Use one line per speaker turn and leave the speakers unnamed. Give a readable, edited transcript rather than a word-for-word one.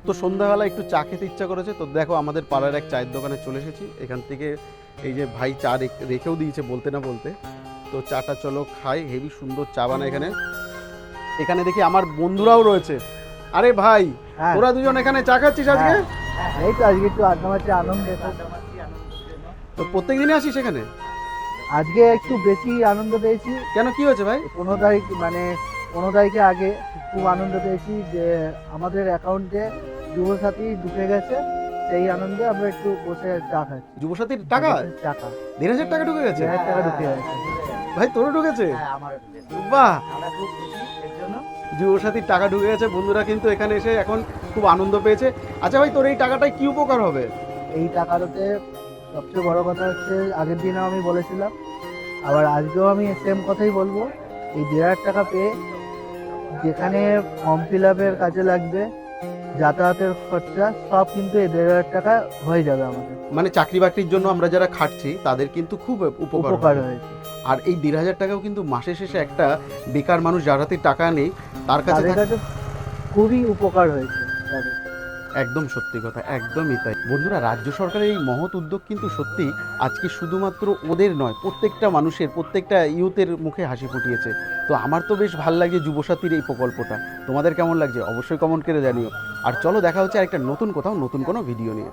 তো সন্ধ্যাবেলা একটু চা খেতে ইচ্ছা করেছে, তো দেখো আমাদের পাড়ার এক চায়ের দোকানে চলে এসেছি। এখান থেকে এই যে ভাই চা রেখেও দিয়েছে বলতে না বলতে। তো চাটা চলো খাই, হেভি সুন্দর চা বানায় এখানে। এখানে দেখি আমার বন্ধুরাও রয়েছে। আরে ভাই,
হ্যাঁ।
তোরা দুজন এখানে চা খাচ্ছিস আজকে?
এই তো আজকে একটু আড্ডা মারছি, আনন্দ।
তো প্রত্যেক দিনই আসিস এখানে?
আজকে একটু বেশি আনন্দ পেয়েছি।
কেন, কি হয়েছে ভাই?
15 তারিখ মানে 15 তারিখে আগে খুব আনন্দ পেয়েছি যে আমাদের অ্যাকাউন্টে যুবসাথী ঢুকে গেছে। সেই আনন্দে আমরা একটু বসে চা খাচ্ছি।
যুবসাথীর টাকা
টাকা
1,500 টাকা ঢুকে গেছে?
1,000 টাকা ঢুকে গেছে।
ভাই তোরও ঢুকেছে?
আমার
বাহ,
আমরা খুব খুশি এর জন্য।
যুবসাথীর টাকা ঢুকে গেছে। বন্ধুরা কিন্তু এখানে এসে এখন খুব আনন্দ পেয়েছে। আচ্ছা ভাই, তোর এই টাকাটায় কি উপকার হবে?
এই টাকাটাতে সবচেয়ে বড় কথা হচ্ছে, আগের দিনও আমি বলেছিলাম, আবার আজকেও আমি সেম কথাই বলবো, এই 1,500 টাকা পেয়ে যেখানে ফর্ম ফিল আপের কাজে লাগবে, যাতায়াতের খরচা সব কিন্তু এই 1,500 টাকা হয়ে যাবে আমাদের।
মানে চাকরি বাকরির জন্য আমরা যারা খাটছি তাদের কিন্তু খুব উপকার
উপকার
হবে।
হয়েছে।
আর এই 1,500 টাকাও কিন্তু মাসের শেষে একটা বেকার মানুষ যার হাতে টাকা নেই তার কাছে
তাদের কাছে খুবই উপকার হয়েছে তাদের।
একদম সত্যি কথা, একদমই তাই। বন্ধুরা, রাজ্য সরকারের এই মহৎ উদ্যোগ কিন্তু সত্যি আজকে শুধুমাত্র ওদের নয়, প্রত্যেকটা মানুষের, প্রত্যেকটা ইউথের মুখে হাসি ফুটিয়েছে। তো আমার তো বেশ ভালো লাগছে যুবসাথীর এই প্রকল্পটা। তোমাদের কেমন লাগছে অবশ্যই কমেন্ট করে জানিও। আর চলো দেখা হচ্ছে আরেকটা নতুন কোথাও নতুন কোনো ভিডিও নিয়ে।